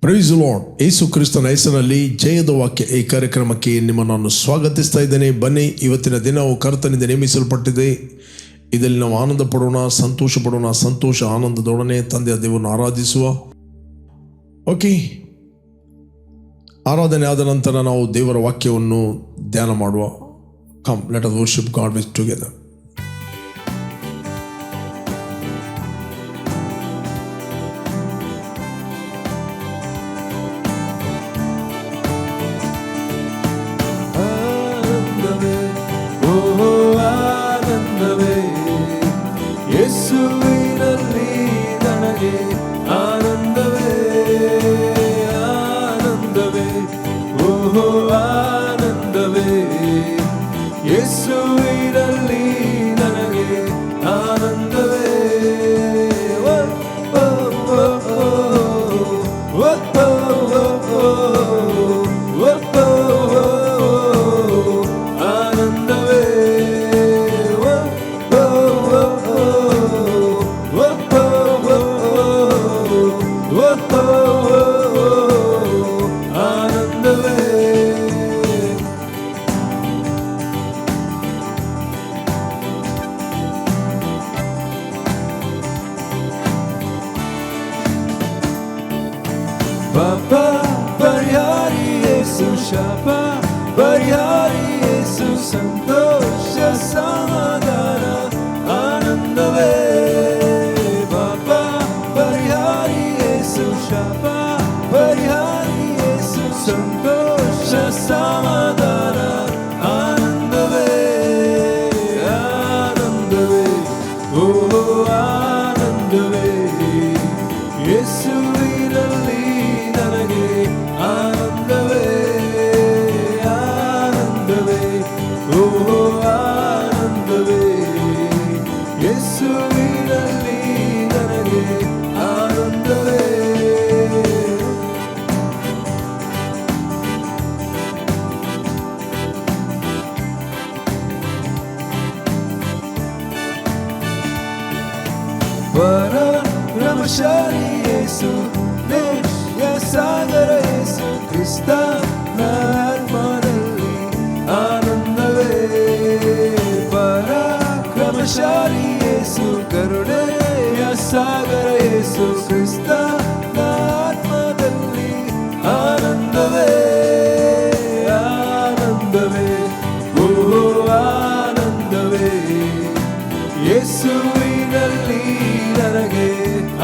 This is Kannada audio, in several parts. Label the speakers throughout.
Speaker 1: Price lord. ಯೇಸು ಕ್ರಿಸ್ತನ ಹೆಸರಿನಲ್ಲಿ ಜಯದ ವಾಕ್ಯ ಈ ಕಾರ್ಯಕ್ರಮಕ್ಕೆ ನಿಮ್ಮನ್ನು ನಾನು ಸ್ವಾಗತಿಸ್ತಾ ಇದ್ದೇನೆ. ಬನ್ನಿ, ಇವತ್ತಿನ ದಿನವು ಕರ್ತನಿಂದ ನೇಮಿಸಲ್ಪಟ್ಟಿದೆ. ಇದರಲ್ಲಿ ನಾವು ಆನಂದ ಪಡೋಣ, ಸಂತೋಷ ಪಡೋಣ. ಸಂತೋಷ ಆನಂದದೊಡನೆ ತಂದೆಯ ದೇವರನ್ನು ಆರಾಧಿಸುವ. ಓಕೆ, ಆರಾಧನೆ ಆದ ನಂತರ ನಾವು ದೇವರ ವಾಕ್ಯವನ್ನು ಧ್ಯಾನ ಮಾಡುವ. Come, let us worship god with together.
Speaker 2: ಯೇಸುವಿನಲ್ಲಿ ನನಗೆ ಆನಂದವೇ, ಆನಂದವೇ, ಓಹೋ ಆನಂದವೇ. ಯೇಸುವಿನಲ್ಲಿ ನನಗೆ ಆನಂದವೇ. ಪಾಪ ಪರಿಹಾರಿ ಯೇಸು, ಶಾಪ ಪರಿಹಾರಿ ಯೇಸು, ಸಂತೋಷ ಸಮಾಧಾನ ಆನಂದವೇ. ಪಾಪ ಪರಿಹಾರಿ ಯೇಸು, ಶಾಪ ಪರಿಹಾರಿ ಯೇಸು, ಸಂತೋಷ ಸಮಾಧಾನ ಆನಂದವೇ, ಆನಂದವೇ, ಓ ಆನಂದವೇ. ಯೇಸುವಿನಲ್ಲಿ ನನಗೆ ಆನಂದವೇ, ಆನಂದವೇ, ಓ ಆನಂದವೇ. ಯೇಸುವಿನಲ್ಲಿ ನನಗೆ ಆನಂದವೇ. ಪರಾಕ್ರಮಶಾಲಿ ಯೇಸು, ನಿತ್ಯ ಸಾಗರ ಯೇಸು, ಕ್ರಿಸ್ತನ ಆತ್ಮದಲ್ಲಿ ಆನಂದವೇ. ಪರಾಕ್ರಮಶಾಲಿ ಯೇಸು, ಕರುಣೆಯ ಸಾಗರ ಯೇಸು, ಕ್ರಿಸ್ತನ ಆತ್ಮದಲ್ಲಿ ಆನಂದವೇ, ಆನಂದವೇ, ಓ ಆನಂದವೇ. ಯೇಸುವಿನಲ್ಲಿ ನನಗೆ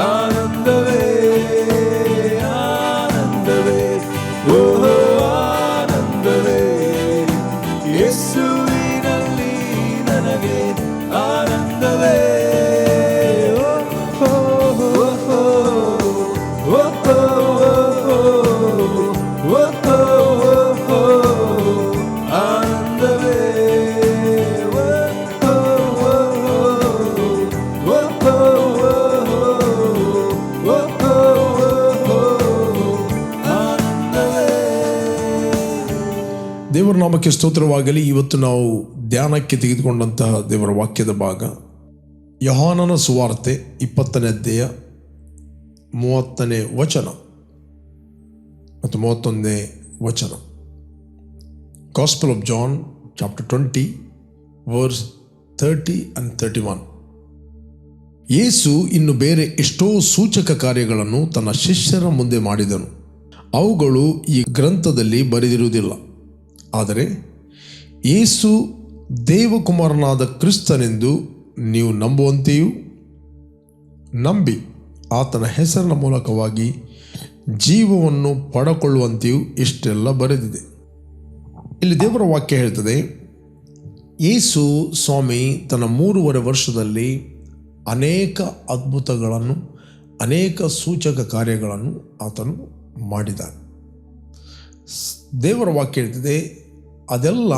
Speaker 2: ಆನಂದವೇ, ಆನಂದವೇ, ಓ ಆನಂದವೇ. ಯೇಸುವಿನಲ್ಲಿ ನನಗೆ ಆನಂದವೇ.
Speaker 1: ದೇವರ ನಾಮಕ್ಕೆ ಸ್ತೋತ್ರವಾಗಲಿ. ಇವತ್ತು ನಾವು ಧ್ಯಾನಕ್ಕೆ ತೆಗೆದುಕೊಂಡಂತಹ ದೇವರ ವಾಕ್ಯದ ಭಾಗ ಯೋಹಾನನ ಸುವಾರ್ತೆ 20ನೇ ಅಧ್ಯಾಯ 30ನೇ ವಚನ ಮತ್ತು 31ನೇ ವಚನ. Gospel of John chapter 20 verse 30 and 31. ಯೇಸು ಇನ್ನು ಬೇರೆ ಎಷ್ಟೋ ಸೂಚಕ ಕಾರ್ಯಗಳನ್ನು ತನ್ನ ಶಿಷ್ಯರ ಮುಂದೆ ಮಾಡಿದನು. ಅವುಗಳು ಈ ಗ್ರಂಥದಲ್ಲಿ ಬರೆದಿರುವುದಿಲ್ಲ. ಆದರೆ ಯೇಸು ದೇವಕುಮಾರನಾದ ಕ್ರಿಸ್ತನೆಂದು ನೀವು ನಂಬುವಂತೆಯೂ ನಂಬಿ ಆತನ ಹೆಸರಿನ ಮೂಲಕವಾಗಿ ಜೀವವನ್ನು ಪಡಕೊಳ್ಳುವಂತೆಯೂ ಇಷ್ಟೆಲ್ಲ ಬರೆದಿದೆ. ಇಲ್ಲಿ ದೇವರ ವಾಕ್ಯ ಹೇಳ್ತದೆ, ಯೇಸು ಸ್ವಾಮಿ ತನ್ನ 3.5 ವರ್ಷದಲ್ಲಿ ಅನೇಕ ಅದ್ಭುತಗಳನ್ನು, ಅನೇಕ ಸೂಚಕ ಕಾರ್ಯಗಳನ್ನು ಆತನು ಮಾಡಿದ್ದಾನೆ. ದೇವರ ವಾಕ್ಯ ಹೇಳ್ತದೆ, ಅದೆಲ್ಲ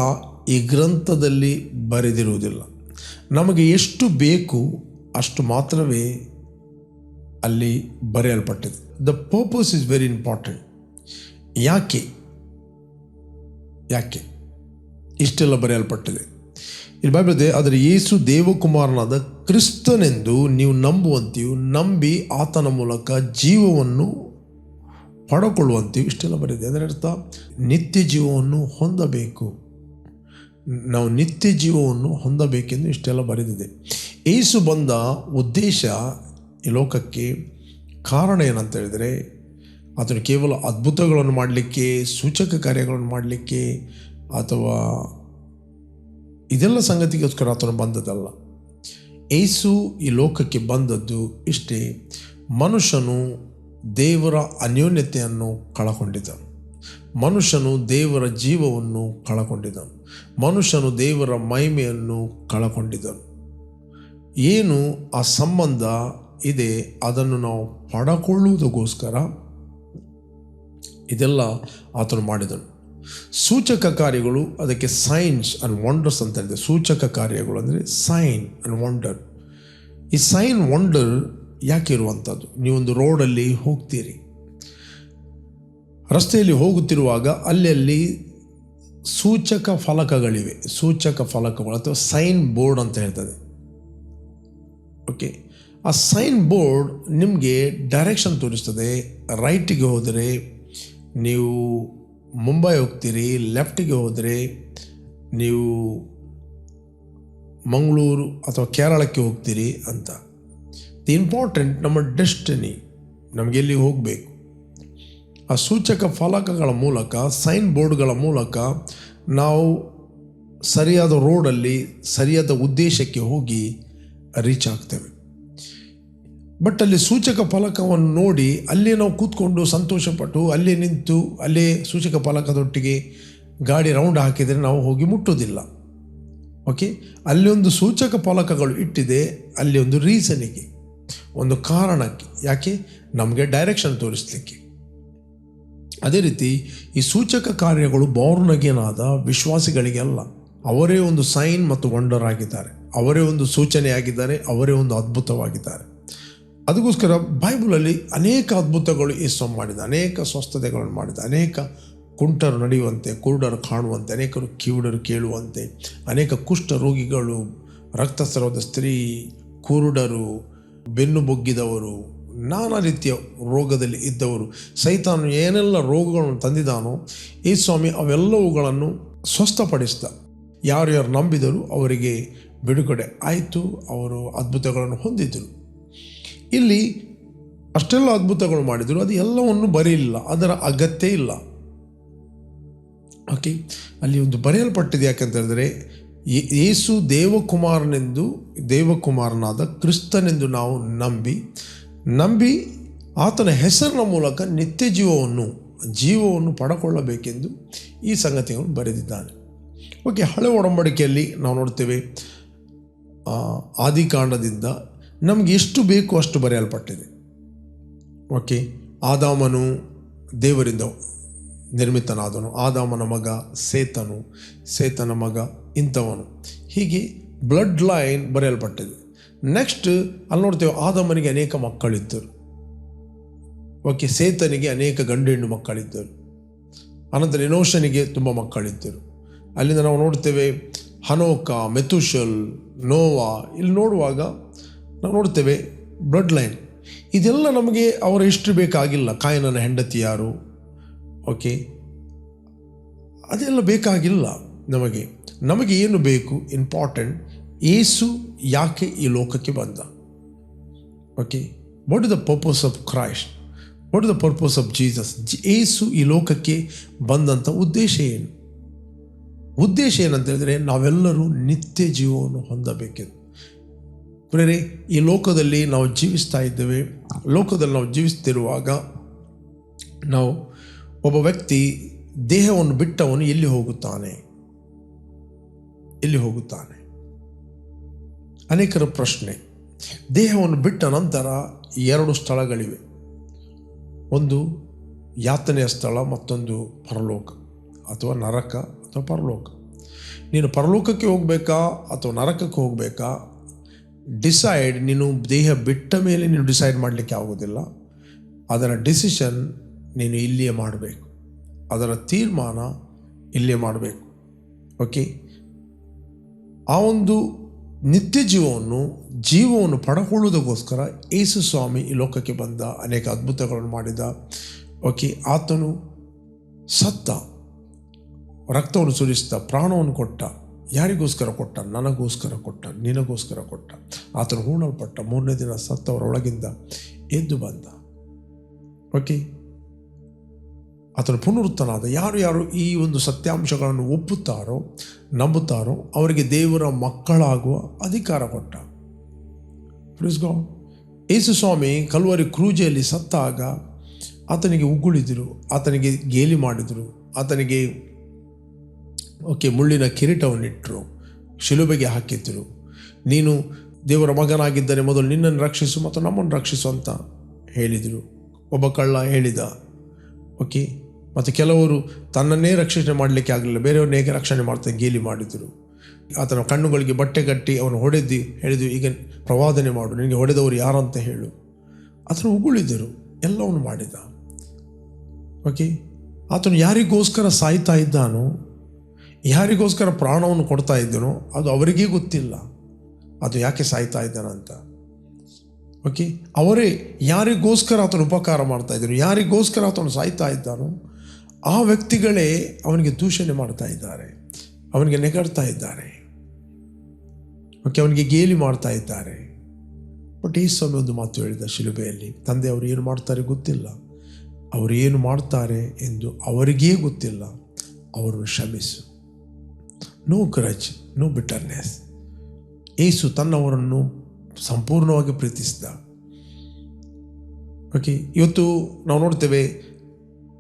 Speaker 1: ಈ ಗ್ರಂಥದಲ್ಲಿ ಬರೆದಿರುವುದಿಲ್ಲ. ನಮಗೆ ಎಷ್ಟು ಬೇಕು ಅಷ್ಟು ಮಾತ್ರವೇ ಅಲ್ಲಿ ಬರೆಯಲ್ಪಟ್ಟಿದೆ. The purpose is very important. ಯಾಕೆ ಇಷ್ಟೆಲ್ಲ ಬರೆಯಲ್ಪಟ್ಟಿದೆ? ಇಲ್ಲಿ ಬೈಬಲ್ ಇದೆ, ಆದರೆ ಯೇಸು ದೇವಕುಮಾರನಾದ ಕ್ರಿಸ್ತನೆಂದು ನೀವು ನಂಬುವಂತೆಯೂ ನಂಬಿ ಆತನ ಮೂಲಕ ಜೀವವನ್ನು ಪಡಕೊಳ್ಳುವಂತೆಯೂ ಇಷ್ಟೆಲ್ಲ ಬರೆದಿದೆ. ಅದರ ಅರ್ಥ ನಿತ್ಯ ಜೀವವನ್ನು ಹೊಂದಬೇಕು, ನಾವು ನಿತ್ಯ ಜೀವವನ್ನು ಹೊಂದಬೇಕೆಂದು ಇಷ್ಟೆಲ್ಲ ಬರೆದಿದೆ. ಯೇಸು ಬಂದ ಉದ್ದೇಶ ಈ ಲೋಕಕ್ಕೆ ಕಾರಣ ಏನಂತ ಹೇಳಿದರೆ, ಆತನು ಕೇವಲ ಅದ್ಭುತಗಳನ್ನು ಮಾಡಲಿಕ್ಕೆ, ಸೂಚಕ ಕಾರ್ಯಗಳನ್ನು ಮಾಡಲಿಕ್ಕೆ ಅಥವಾ ಇದೆಲ್ಲ ಸಂಗತಿಗೋಸ್ಕರ ಆತನು ಬಂದದ್ದಲ್ಲ. ಯೇಸು ಈ ಲೋಕಕ್ಕೆ ಬಂದದ್ದು ಇಷ್ಟೇ, ಮನುಷ್ಯನು ದೇವರ ಅನ್ಯೋನ್ಯತೆಯನ್ನು ಕಳಕೊಂಡಿದ್ದನು, ಮನುಷ್ಯನು ದೇವರ ಜೀವವನ್ನು ಕಳಕೊಂಡಿದ್ದನು, ಮನುಷ್ಯನು ದೇವರ ಮಹಿಮೆಯನ್ನು ಕಳಕೊಂಡಿದ್ದನು. ಏನು ಆ ಸಂಬಂಧ ಇದೆ ಅದನ್ನು ನಾವು ಪಡಕೊಳ್ಳುವುದಕ್ಕೋಸ್ಕರ ಇದೆಲ್ಲ ಆತನು ಮಾಡಿದನು. ಸೂಚಕ ಕಾರ್ಯಗಳು, ಅದಕ್ಕೆ ಸೈನ್ಸ್ ಆ್ಯಂಡ್ ವಂಡರ್ಸ್ ಅಂತ ಹೇಳಿದೆ. ಸೂಚಕ ಕಾರ್ಯಗಳು ಅಂದರೆ ಸೈನ್ ಆ್ಯಂಡ್ ವಂಡರ್. ಈ ಸೈನ್ ವಂಡರ್ ಯಾಕೆ ಇರುವಂಥದ್ದು? ನೀವೊಂದು ರೋಡಲ್ಲಿ ಹೋಗ್ತೀರಿ, ರಸ್ತೆಯಲ್ಲಿ ಹೋಗುತ್ತಿರುವಾಗ ಅಲ್ಲಿ ಸೂಚಕ ಫಲಕಗಳಿವೆ, ಸೂಚಕ ಫಲಕಗಳು ಅಥವಾ ಸೈನ್ ಬೋರ್ಡ್ ಅಂತ ಹೇಳ್ತದೆ. ಓಕೆ, ಆ ಸೈನ್ ಬೋರ್ಡ್ ನಿಮಗೆ ಡೈರೆಕ್ಷನ್ ತೋರಿಸ್ತದೆ. ರೈಟಿಗೆ ಹೋದರೆ ನೀವು ಮುಂಬೈ ಹೋಗ್ತೀರಿ, ಲೆಫ್ಟಿಗೆ ಹೋದರೆ ನೀವು ಮಂಗಳೂರು ಅಥವಾ ಕೇರಳಕ್ಕೆ ಹೋಗ್ತೀರಿ ಅಂತ. ದಿ ಇಂಪಾರ್ಟೆಂಟ್ ನಮ್ಮ ಡೆಸ್ಟಿನಿ, ನಮಗೆಲ್ಲಿ ಹೋಗಬೇಕು. ಆ ಸೂಚಕ ಫಲಕಗಳ ಮೂಲಕ, ಸೈನ್ ಬೋರ್ಡ್ಗಳ ಮೂಲಕ ನಾವು ಸರಿಯಾದ ರೋಡಲ್ಲಿ ಸರಿಯಾದ ಉದ್ದೇಶಕ್ಕೆ ಹೋಗಿ ರೀಚ್ ಆಗ್ತೇವೆ. ಬಟ್ ಅಲ್ಲಿ ಸೂಚಕ ಫಲಕವನ್ನು ನೋಡಿ ಅಲ್ಲೇ ನಾವು ಕೂತ್ಕೊಂಡು ಸಂತೋಷಪಟ್ಟು ಅಲ್ಲೇ ನಿಂತು ಅಲ್ಲೇ ಸೂಚಕ ಫಲಕದೊಟ್ಟಿಗೆ ಗಾಡಿ ರೌಂಡ್ ಹಾಕಿದರೆ ನಾವು ಹೋಗಿ ಮುಟ್ಟೋದಿಲ್ಲ. ಓಕೆ, ಅಲ್ಲಿ ಒಂದು ಸೂಚಕ ಫಲಕಗಳು ಇಟ್ಟಿದೆ, ಅಲ್ಲಿ ಒಂದು ರೀಸನಿಗೆ, ಒಂದು ಕಾರಣಕ್ಕೆ, ಯಾಕೆ? ನಮಗೆ ಡೈರೆಕ್ಷನ್ ತೋರಿಸಲಿಕ್ಕೆ. ಅದೇ ರೀತಿ ಈ ಸೂಚಕ ಕಾರ್ಯಗಳು ಬಾರ್ನ್ ಅಗೇನ್ ಆದ ವಿಶ್ವಾಸಿಗಳಿಗೆ ಅಲ್ಲ, ಅವರೇ ಒಂದು ಸೈನ್ ಮತ್ತು ವಂಡರ್ ಆಗಿದ್ದಾರೆ, ಅವರೇ ಒಂದು ಸೂಚನೆ ಆಗಿದ್ದಾರೆ, ಅವರೇ ಒಂದು ಅದ್ಭುತವಾಗಿದ್ದಾರೆ. ಅದಕ್ಕೋಸ್ಕರ ಬೈಬಲಲ್ಲಿ ಅನೇಕ ಅದ್ಭುತಗಳು ಯೇಸು ಮಾಡಿದ, ಅನೇಕ ಸ್ವಸ್ಥತೆಗಳನ್ನು ಮಾಡಿದ, ಅನೇಕ ಕುಂಟರು ನಡೆಯುವಂತೆ, ಕುರುಡರು ಕಾಣುವಂತೆ, ಅನೇಕರು ಕಿವುಡರು ಕೇಳುವಂತೆ, ಅನೇಕ ಕುಷ್ಠ ರೋಗಿಗಳು, ರಕ್ತಸ್ರಾವದ ಸ್ತ್ರೀ, ಕುರುಡರು, ಬೆನ್ನು ಬೊಗ್ಗಿದವರು, ನಾನಾ ರೀತಿಯ ರೋಗದಲ್ಲಿ ಇದ್ದವರು, ಸೈತಾನು ಏನೆಲ್ಲ ರೋಗಗಳನ್ನು ತಂದಿದ್ದಾನೋ ಈ ಸ್ವಾಮಿ ಅವೆಲ್ಲವುಗಳನ್ನು ಸ್ವಸ್ಥಪಡಿಸಿದ. ಯಾರ್ಯಾರು ನಂಬಿದರು ಅವರಿಗೆ ಬಿಡುಗಡೆ ಆಯಿತು, ಅವರು ಅದ್ಭುತಗಳನ್ನು ಹೊಂದಿದರು. ಇಲ್ಲಿ ಅಷ್ಟೆಲ್ಲ ಅದ್ಭುತಗಳು ಮಾಡಿದರು, ಅದು ಎಲ್ಲವನ್ನು ಬರೆಯಲಿಲ್ಲ, ಅದರ ಅಗತ್ಯ ಇಲ್ಲ. ಓಕೆ, ಅಲ್ಲಿ ಒಂದು ಬರೆಯಲ್ಪಟ್ಟಿದೆ. ಯಾಕಂತ ಹೇಳಿದ್ರೆ ಯೇಸು ದೇವಕುಮಾರನಾದ ಕ್ರಿಸ್ತನೆಂದು ನಾವು ನಂಬಿ ಆತನ ಹೆಸರಿನ ಮೂಲಕ ನಿತ್ಯ ಜೀವವನ್ನು ಪಡಕೊಳ್ಳಬೇಕೆಂದು ಈ ಸಂಗತಿಗಳನ್ನು ಬರೆದಿದ್ದಾನೆ. ಓಕೆ, ಹಳೆ ಒಡಂಬಡಿಕೆಯಲ್ಲಿ ನಾವು ನೋಡ್ತೇವೆ, ಆದಿಕಾಂಡದಿಂದ ನಮಗೆ ಎಷ್ಟು ಬೇಕು ಅಷ್ಟು ಬರೆಯಲ್ಪಟ್ಟಿದೆ. ಓಕೆ, ಆದಾಮನು ದೇವರಿಂದ ನಿರ್ಮಿತನಾದನು, ಆದಾಮನ ಮಗ ಸೇತನು, ಸೇತನ ಮಗ ಇಂಥವನು, ಹೀಗೆ ಬ್ಲಡ್ ಲೈನ್ ಬರೆಯಲ್ಪಟ್ಟಿದೆ. ನೆಕ್ಸ್ಟ್ ಅಲ್ಲಿ ನೋಡ್ತೇವೆ, ಆದಾಮನಿಗೆ ಅನೇಕ ಮಕ್ಕಳಿದ್ದರು. ಓಕೆ, ಸೇತನಿಗೆ ಅನೇಕ ಗಂಡು ಹೆಣ್ಣು ಮಕ್ಕಳಿದ್ದರು. ಅನಂತರ ಎನೋಷನಿಗೆ ತುಂಬ ಮಕ್ಕಳಿದ್ದರು. ಅಲ್ಲಿಂದ ನಾವು ನೋಡ್ತೇವೆ ಹನೋಕ, ಮೆತುಶಲ್, ನೋವಾ. ಇಲ್ಲಿ ನೋಡುವಾಗ ನಾವು ನೋಡ್ತೇವೆ ಬ್ಲಡ್ ಲೈನ್. ಇದೆಲ್ಲ ನಮಗೆ ಅವರ ಹಿಸ್ಟ್ರಿ ಬೇಕಾಗಿಲ್ಲ. ಕಾಯನನ ಹೆಂಡತಿ ಯಾರು, ಓಕೆ, ಅದೆಲ್ಲ ಬೇಕಾಗಿಲ್ಲ ನಮಗೆ ಏನು ಬೇಕು? ಇಂಪಾರ್ಟೆಂಟ್, ಯೇಸು ಯಾಕೆ ಈ ಲೋಕಕ್ಕೆ ಬಂದ? Okay, what is the purpose of Christ, what is the purpose of Jesus? Yesu ಈ ಲೋಕಕ್ಕೆ ಬಂದಂಥ ಉದ್ದೇಶ ಏನು? ಉದ್ದೇಶ ಏನಂತ ಹೇಳಿದ್ರೆ ನಾವೆಲ್ಲರೂ ನಿತ್ಯ ಜೀವವನ್ನು ಹೊಂದಬೇಕೆಂದು. ಪ್ರೇರೆ, ಈ ಲೋಕದಲ್ಲಿ ನಾವು ಜೀವಿಸ್ತಾ ಇದ್ದೇವೆ. ಲೋಕದಲ್ಲಿ ನಾವು ಜೀವಿಸ್ತಿರುವಾಗ ನಾವು ಒಬ್ಬ ವ್ಯಕ್ತಿ ದೇಹವನ್ನು ಬಿಟ್ಟವನು ಎಲ್ಲಿ ಹೋಗುತ್ತಾನೆ? ಅನೇಕರ ಪ್ರಶ್ನೆ. ದೇಹವನ್ನು ಬಿಟ್ಟ ನಂತರ 2 ಸ್ಥಳಗಳಿವೆ, ಒಂದು ಯಾತನೆಯ ಸ್ಥಳ, ಮತ್ತೊಂದು ಪರಲೋಕ ಅಥವಾ ನರಕ ಅಥವಾ ಪರಲೋಕ. ನೀನು ಪರಲೋಕಕ್ಕೆ ಹೋಗಬೇಕಾ ಅಥವಾ ನರಕಕ್ಕೆ ಹೋಗಬೇಕಾ ಡಿಸೈಡ್ ನೀನು ದೇಹ ಬಿಟ್ಟ ಮೇಲೆ ನೀನು ಡಿಸೈಡ್ ಮಾಡಲಿಕ್ಕೆ ಆಗೋದಿಲ್ಲ. ಅದರ ಡಿಸಿಷನ್ ನೀನು ಇಲ್ಲಿಯೇ ಮಾಡಬೇಕು, ಅದರ ತೀರ್ಮಾನ ಇಲ್ಲೇ ಮಾಡಬೇಕು. ಓಕೆ, ಆ ಒಂದು ನಿತ್ಯ ಜೀವವನ್ನು ಪಡಕೊಳ್ಳುವುದಕ್ಕೋಸ್ಕರ ಯೇಸು ಸ್ವಾಮಿ ಈ ಲೋಕಕ್ಕೆ ಬಂದ, ಅನೇಕ ಅದ್ಭುತಗಳನ್ನು ಮಾಡಿದ, ಓಕೆ, ಆತನು ಸತ್ತ, ರಕ್ತವನ್ನು ಸುರಿಸಿದ, ಪ್ರಾಣವನ್ನು ಕೊಟ್ಟ. ಯಾರಿಗೋಸ್ಕರ ಕೊಟ್ಟ? ನನಗೋಸ್ಕರ ಕೊಟ್ಟ, ನಿನಗೋಸ್ಕರ ಕೊಟ್ಟ. ಆತನು ಹೂಣಲ್ಪಟ್ಟ, 3ನೇ ದಿನ ಸತ್ತವರೊಳಗಿಂದ ಎದ್ದು ಬಂದ. ಓಕೆ, ಆತನು ಪುನರುತ್ಥಾನಾದ. ಯಾರು ಈ ಒಂದು ಸತ್ಯಾಂಶಗಳನ್ನು ಒಪ್ಪುತ್ತಾರೋ, ನಂಬುತ್ತಾರೋ ಅವರಿಗೆ ದೇವರ ಮಕ್ಕಳಾಗುವ ಅಧಿಕಾರ ಕೊಟ್ಟ. Please God. ಯೇಸು ಸ್ವಾಮಿ ಕಲ್ವರಿ ಕ್ರೂಜೆಯಲ್ಲಿ ಸತ್ತಾಗ ಆತನಿಗೆ ಉಗುಳಿದರು, ಆತನಿಗೆ ಗೇಲಿ ಮಾಡಿದರು, ಆತನಿಗೆ ಮುಳ್ಳಿನ ಕಿರೀಟವನ್ನಿಟ್ಟರು, ಶಿಲುಬೆಗೆ ಹಾಕಿದ್ದರು. ನೀನು ದೇವರ ಮಗನಾಗಿದ್ದರೆ ಮೊದಲು ನಿನ್ನನ್ನು ರಕ್ಷಿಸು ಮತ್ತು ನಮ್ಮನ್ನು ರಕ್ಷಿಸು ಅಂತ ಹೇಳಿದರು. ಒಬ್ಬ ಕಳ್ಳ ಹೇಳಿದ. ಓಕೆ, ಮತ್ತು ಕೆಲವರು ತನ್ನನ್ನೇ ರಕ್ಷಣೆ ಮಾಡಲಿಕ್ಕೆ ಆಗಲಿಲ್ಲ, ಬೇರೆಯವ್ರನ್ನ ಹೇಗೆ ರಕ್ಷಣೆ ಮಾಡ್ತಾ ಗೇಲಿ ಮಾಡಿದರು. ಆತನ ಕಣ್ಣುಗಳಿಗೆ ಬಟ್ಟೆ ಕಟ್ಟಿ ಅವನು ಹೇಳಿದ್ದು, ಈಗ ಪ್ರವಾದನೆ ಮಾಡು, ನಿನಗೆ ಹೊಡೆದವರು ಯಾರಂತ ಹೇಳು. ಆತನು ಉಗುಳಿದರು, ಎಲ್ಲವನ್ನು ಮಾಡಿದ. ಓಕೆ, ಆತನು ಯಾರಿಗೋಸ್ಕರ ಸಾಯ್ತಾ ಇದ್ದಾನೋ, ಯಾರಿಗೋಸ್ಕರ ಪ್ರಾಣವನ್ನು ಕೊಡ್ತಾ ಇದ್ದಾನೋ ಅದು ಅವರಿಗೇ ಗೊತ್ತಿಲ್ಲ, ಅದು ಯಾಕೆ ಸಾಯ್ತಾ ಇದ್ದಾನಂತ. ಓಕೆ, ಅವರೇ ಯಾರಿಗೋಸ್ಕರ ಆತನು ಉಪಕಾರ ಮಾಡ್ತಾ ಇದ್ದಾನೋ, ಯಾರಿಗೋಸ್ಕರ ಆತನು ಸಾಯ್ತಾ ಇದ್ದಾನೋ ಆ ವ್ಯಕ್ತಿಗಳೇ ಅವನಿಗೆ ದೂಷಣೆ ಮಾಡ್ತಾ ಇದ್ದಾರೆ, ಅವನಿಗೆ ನೆಗಡ್ತಾ ಇದ್ದಾರೆ. ಓಕೆ, ಅವನಿಗೆ ಗೇಲಿ ಮಾಡ್ತಾ ಇದ್ದಾರೆ. ಬಟ್ ಈ ಸ್ವಾಮಿ ಒಂದು ಮಾತು ಹೇಳಿದ ಶಿಲುಬೆಯಲ್ಲಿ, ತಂದೆ ಅವರು ಏನು ಮಾಡ್ತಾರೆ ಗೊತ್ತಿಲ್ಲ, ಅವರು ಏನು ಮಾಡ್ತಾರೆ ಎಂದು ಅವರಿಗೇ ಗೊತ್ತಿಲ್ಲ, ಅವರನ್ನು ಕ್ಷಮಿಸು. No grudge, no bitterness. Yesu ತನ್ನವರನ್ನು ಸಂಪೂರ್ಣವಾಗಿ ಪ್ರೀತಿಸಿದ. ಓಕೆ, ಇವತ್ತು ನಾವು ನೋಡ್ತೇವೆ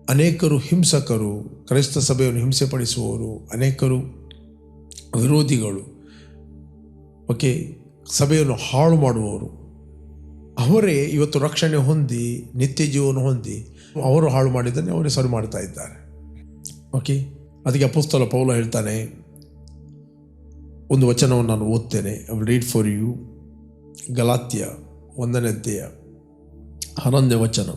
Speaker 1: ಅನೇಕರು ಹಿಂಸಕರು, ಕ್ರೈಸ್ತ ಸಭೆಯನ್ನು ಹಿಂಸೆಪಡಿಸುವವರು, ಅನೇಕರು ವಿರೋಧಿಗಳು, ಓಕೆ, ಸಭೆಯನ್ನು ಹಾಳು ಮಾಡುವವರು, ಅವರೇ ಇವತ್ತು ರಕ್ಷಣೆ ಹೊಂದಿ ನಿತ್ಯ ಜೀವನ ಹೊಂದಿ ಅವರು ಹಾಳು ಮಾಡಿದ್ದನ್ನೇ ಅವರೇ ಸರಿ ಮಾಡ್ತಾ ಇದ್ದಾರೆ. ಓಕೆ, ಅದಕ್ಕೆ ಅಪೊಸ್ತಲ ಪೌಲ ಹೇಳ್ತಾನೆ, ಒಂದು ವಚನವನ್ನು ನಾನು ಓದ್ತೇನೆ. I will read for you. ಗಲಾತ್ಯ 1ನೇ ಅಧ್ಯಾಯ 11ನೇ ವಚನ.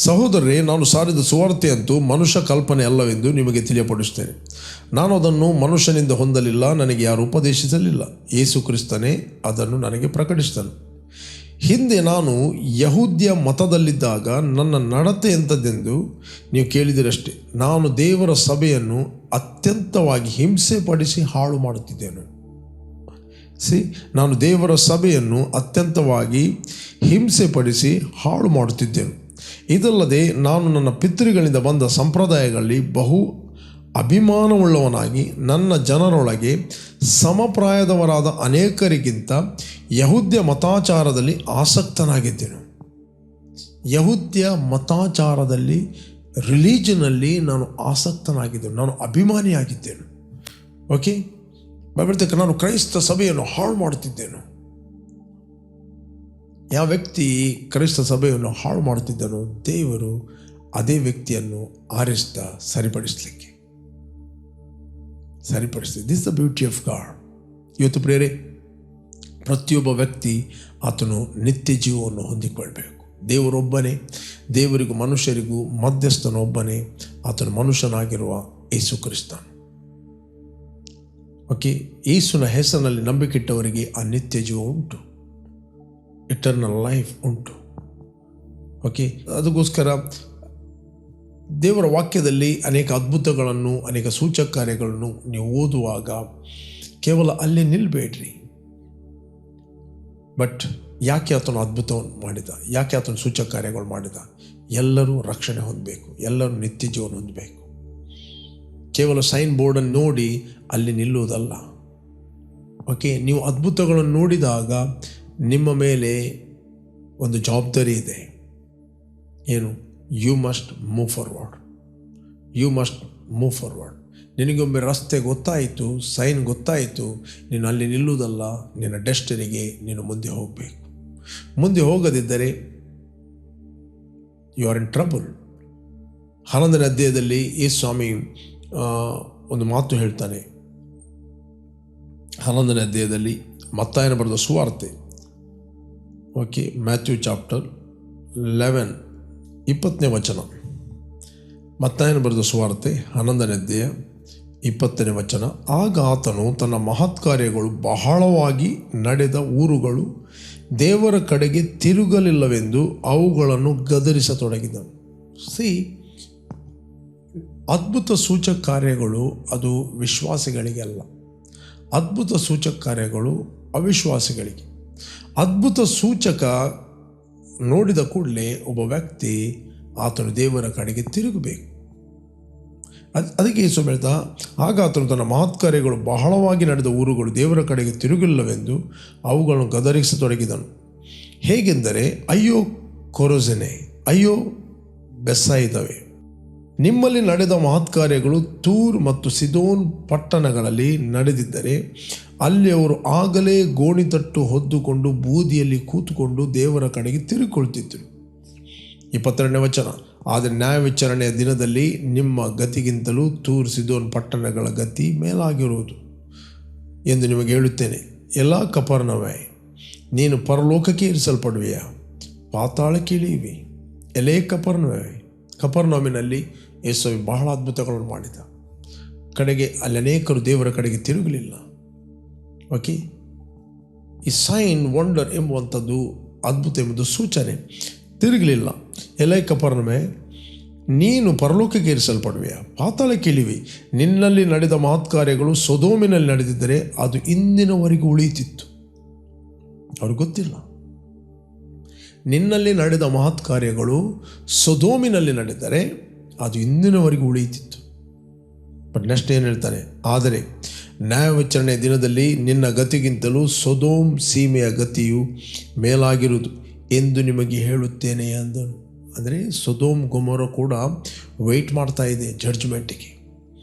Speaker 1: ಸಹೋದರರೇ, ನಾನು ಸಾರಿದ ಸುವಾರ್ತೆಯಂತೂ ಮನುಷ್ಯ ಕಲ್ಪನೆ ಅಲ್ಲವೆಂದು ನಿಮಗೆ ತಿಳಿಯಪಡಿಸುತ್ತೇನೆ. ನಾನು ಅದನ್ನು ಮನುಷ್ಯನಿಂದ ಹೊಂದಲಿಲ್ಲ, ನನಗೆ ಯಾರು ಉಪದೇಶಿಸಲಿಲ್ಲ, ಯೇಸು ಕ್ರಿಸ್ತನೇ ಅದನ್ನು ನನಗೆ ಪ್ರಕಟಿಸಿದನು. ಹಿಂದೆ ನಾನು ಯಹೂದ್ಯ ಮತದಲ್ಲಿದ್ದಾಗ ನನ್ನ ನಡತೆ ಎಂಥದ್ದೆಂದು ನೀವು ಕೇಳಿದಿರಷ್ಟೇ. ನಾನು ದೇವರ ಸಭೆಯನ್ನು ಅತ್ಯಂತವಾಗಿ ಹಿಂಸೆಪಡಿಸಿ ಹಾಳು ಮಾಡುತ್ತಿದ್ದೇನೆ. ನಾನು ದೇವರ ಸಭೆಯನ್ನು ಅತ್ಯಂತವಾಗಿ ಹಿಂಸೆಪಡಿಸಿ ಹಾಳು ಮಾಡುತ್ತಿದ್ದೇನೆ. ಇದಲ್ಲದೆ ನಾನು ನನ್ನ ಪಿತೃಗಳಿಂದ ಬಂದ ಸಂಪ್ರದಾಯಗಳಲ್ಲಿ ಬಹು ಅಭಿಮಾನವುಳ್ಳವನಾಗಿ ನನ್ನ ಜನರೊಳಗೆ ಸಮಪ್ರಾಯದವರಾದ ಅನೇಕರಿಗಿಂತ ಯಹೂದ್ಯ ಮತಾಚಾರದಲ್ಲಿ ಆಸಕ್ತನಾಗಿದ್ದೆನು. ಯಹೂದ್ಯ ಮತಾಚಾರದಲ್ಲಿ, ರಿಲಿಜನಲ್ಲಿ ನಾನು ಆಸಕ್ತನಾಗಿದ್ದೆನು, ನಾನು ಅಭಿಮಾನಿಯಾಗಿದ್ದೇನು. ಓಕೆ, ಬೈಬಲ್ ನಾನು ಕ್ರೈಸ್ತ ಸಭೆಯನ್ನು ಹಾಳು ಮಾಡುತ್ತಿದ್ದೇನು. ಯಾವ ವ್ಯಕ್ತಿ ಕ್ರೈಸ್ತ ಸಭೆಯನ್ನು ಹಾಳು ಮಾಡುತ್ತಿದ್ದನೋ ದೇವರು ಅದೇ ವ್ಯಕ್ತಿಯನ್ನು ಆರಿಸ್ತಾ ಸರಿಪಡಿಸಲಿಕ್ಕೆ. This the beauty of god. ಇವತ್ತು ಪ್ರೇರೆ, ಪ್ರತಿಯೊಬ್ಬ ವ್ಯಕ್ತಿ ಆತನು ನಿತ್ಯ ಜೀವವನ್ನು ಹೊಂದಿಕೊಳ್ಬೇಕು. ದೇವರೊಬ್ಬನೇ, ದೇವರಿಗೂ ಮನುಷ್ಯರಿಗೂ ಮಧ್ಯಸ್ಥನೊಬ್ಬನೇ, ಆತನು ಮನುಷ್ಯನಾಗಿರುವ ಯೇಸು ಕ್ರಿಸ್ತನು. ಓಕೆ, ಯೇಸುವಿನ ಹೆಸರಿನಲ್ಲಿ ನಂಬಿಕೆಟ್ಟವರಿಗೆ ಆ ನಿತ್ಯ ಜೀವ ಉಂಟು, ಇಟರ್ನಲ್ ಲೈಫ್ ಉಂಟು. ಓಕೆ, ಅದಕ್ಕೋಸ್ಕರ ದೇವರ ವಾಕ್ಯದಲ್ಲಿ ಅನೇಕ ಅದ್ಭುತಗಳನ್ನು, ಅನೇಕ ಸೂಚಕ ಕಾರ್ಯಗಳನ್ನು ನೀವು ಓದುವಾಗ ಕೇವಲ ಅಲ್ಲೇ ನಿಲ್ಲಬೇಡ್ರಿ. ಬಟ್ ಯಾಕೆ ಆತನು ಅದ್ಭುತವನ್ನು ಮಾಡಿದ, ಯಾಕೆ ಆತನು ಸೂಚಕ ಕಾರ್ಯಗಳು ಮಾಡಿದ? ಎಲ್ಲರೂ ರಕ್ಷಣೆ ಹೊಂದಬೇಕು, ಎಲ್ಲರೂ ನಿತ್ಯ ಜೀವನ ಹೊಂದಬೇಕು. ಕೇವಲ ಸೈನ್ ಬೋರ್ಡನ್ನು ನೋಡಿ ಅಲ್ಲಿ ನಿಲ್ಲುವುದಲ್ಲ. ಓಕೆ, ನೀವು ಅದ್ಭುತಗಳನ್ನು ನೋಡಿದಾಗ ನಿಮ್ಮ ಮೇಲೆ ಒಂದು ಜವಾಬ್ದಾರಿ ಇದೆ. ಏನು? You must move forward. ನಿನಗೊಮ್ಮೆ ರಸ್ತೆ ಗೊತ್ತಾಯಿತು, ಸೈನ್ ಗೊತ್ತಾಯಿತು, ನೀನು ಅಲ್ಲಿ ನಿಲ್ಲುವುದಲ್ಲ, ನಿನ್ನ ಡೆಸ್ಟಿನಿಗೆ ನೀನು ಮುಂದೆ ಹೋಗಬೇಕು. ಮುಂದೆ ಹೋಗದಿದ್ದರೆ ಯು ಆರ್ ಇನ್ ಟ್ರಬಲ್. 11ನೇ ಅಧ್ಯಾಯದಲ್ಲಿ ಈ ಸ್ವಾಮಿ ಒಂದು ಮಾತು ಹೇಳ್ತಾನೆ. 11ನೇ ಅಧ್ಯಾಯದಲ್ಲಿ ಮತ್ತಾಯನ ಬರೆದ ಸುವಾರ್ತೆ, ಓಕೆ, ಮ್ಯಾಥ್ಯೂ ಚಾಪ್ಟರ್ 11 20ನೇ ವಚನ. ಮತ್ತಾಯನ ಬರೆದ ಸುವಾರ್ತೆ 11ನೇ ಅಧ್ಯಾಯ 20ನೇ ವಚನ. ಆಗ ಆತನು ತನ್ನ ಮಹತ್ಕಾರ್ಯಗಳು ಬಹಳವಾಗಿ ನಡೆದ ಊರುಗಳು ದೇವರ ಕಡೆಗೆ ತಿರುಗಲಿಲ್ಲವೆಂದು ಅವುಗಳನ್ನು ಗದರಿಸತೊಡಗಿದನು. ಅದ್ಭುತ ಸೂಚಕ ಕಾರ್ಯಗಳು ಅದು ವಿಶ್ವಾಸಿಗಳಿಗೆ ಅಲ್ಲ, ಅದ್ಭುತ ಸೂಚಕ ಕಾರ್ಯಗಳು ಅವಿಶ್ವಾಸಿಗಳಿಗೆ. ಅದ್ಭುತ ಸೂಚಕ ನೋಡಿದ ಕೂಡಲೇ ಒಬ್ಬ ವ್ಯಕ್ತಿ ಆತನು ದೇವರ ಕಡೆಗೆ ತಿರುಗಬೇಕು. ಅದಕ್ಕೆ ಯೇಸು ಹೇಳ್ದ, ಆಗ ಆತನು ತನ್ನ ಮಹತ್ಕಾರ್ಯಗಳು ಬಹಳವಾಗಿ ನಡೆದ ಊರುಗಳು ದೇವರ ಕಡೆಗೆ ತಿರುಗಿಲ್ಲವೆಂದು ಅವುಗಳನ್ನು ಗದರಿಸತೊಡಗಿದನು. ಹೇಗೆಂದರೆ, ಅಯ್ಯೋ ಕೊರೊಜನೆ, ಅಯ್ಯೋ ಬೆಸ್ಸಾಯಿದವೇ, ನಿಮ್ಮಲ್ಲಿ ನಡೆದ ಮಹತ್ಕಾರ್ಯಗಳು ತೂರ್ ಮತ್ತು ಸಿದೋನ್ ಪಟ್ಟಣಗಳಲ್ಲಿ ನಡೆದಿದ್ದರೆ ಅಲ್ಲಿ ಅವರು ಆಗಲೇ ಗೋಣಿತಟ್ಟು ಹೊದ್ದುಕೊಂಡು ಬೂದಿಯಲ್ಲಿ ಕೂತುಕೊಂಡು ದೇವರ ಕಡೆಗೆ ತಿರುಗಿಕೊಳ್ತಿದ್ದರು. 22ನೇ ವಚನ, ಆದರೆ ನ್ಯಾಯ ವಿಚಾರಣೆಯ ದಿನದಲ್ಲಿ ನಿಮ್ಮ ಗತಿಗಿಂತಲೂ ತೂರ್ ಸಿದೋನ್ ಪಟ್ಟಣಗಳ ಗತಿ ಮೇಲಾಗಿರುವುದು ಎಂದು ನಿಮಗೆ ಹೇಳುತ್ತೇನೆ. ಎಲ್ಲ ಕಪರ್ನವೇ, ನೀನು ಪರಲೋಕಕ್ಕೆ ಇರಿಸಲ್ಪಡುವೆಯಾ, ಪಾತಾಳಕ್ಕೆ ಇಳಿಯುವಿ. ಎಲೇ ಕಪರ್ನವೇ, ಕಪರ್ನೌಮಿನಲ್ಲಿ ಯೇಸು ಬಹಳ ಅದ್ಭುತಗಳನ್ನು ಮಾಡಿದ ಕಡೆಗೆ ಅಲ್ಲಿ ಅನೇಕರು ದೇವರ ಕಡೆಗೆ ತಿರುಗಲಿಲ್ಲ. ಓಕೆ, ಈ ಸೈನ್ ವಂಡರ್ ಎಂಬುವಂಥದ್ದು, ಅದ್ಭುತ ಎಂಬುದು ಸೂಚನೆ. ತಿರುಗಲಿಲ್ಲ. ಎಲೈ ಕಪರ್ನೌಮೇ, ನೀನು ಪರಲೋಕಕ್ಕೆ ಇರಿಸಲ್ಪಡುವೆಯಾ, ಪಾತಾಳಕ್ಕೆ ಇಳಿವಿ. ನಿನ್ನಲ್ಲಿ ನಡೆದ ಮಹತ್ಕಾರ್ಯಗಳು ಸೊದೋಮಿನಲ್ಲಿ ನಡೆದಿದ್ದರೆ ಅದು ಇಂದಿನವರೆಗೂ ಉಳಿಯುತ್ತಿತ್ತು. ಅವ್ರಿಗೆ ಗೊತ್ತಿಲ್ಲ. ನಿನ್ನಲ್ಲಿ ನಡೆದ ಮಹತ್ಕಾರ್ಯಗಳು ಸೊದೋಮಿನಲ್ಲಿ ನಡೆದರೆ ಅದು ಇಂದಿನವರೆಗೂ ಉಳಿಯುತ್ತಿತ್ತು. ಬಟ್ ನೆಕ್ಸ್ಟ್ ಏನು ಹೇಳ್ತಾನೆ, ಆದರೆ ನ್ಯಾಯವಿಚಾರಣೆಯ ದಿನದಲ್ಲಿ ನಿನ್ನ ಗತಿಗಿಂತಲೂ ಸೊದೋಮ್ ಸೀಮೆಯ ಗತಿಯು ಮೇಲಾಗಿರುವುದು ಎಂದು ನಿಮಗೆ ಹೇಳುತ್ತೇನೆ ಅಂದನು. ಅಂದರೆ ಸೊದೋಮ್ ಗೊಮೋರ ಕೂಡ ವೆಯ್ಟ್ ಮಾಡ್ತಾ ಇದೆ ಜಡ್ಜ್ಮೆಂಟಿಗೆ.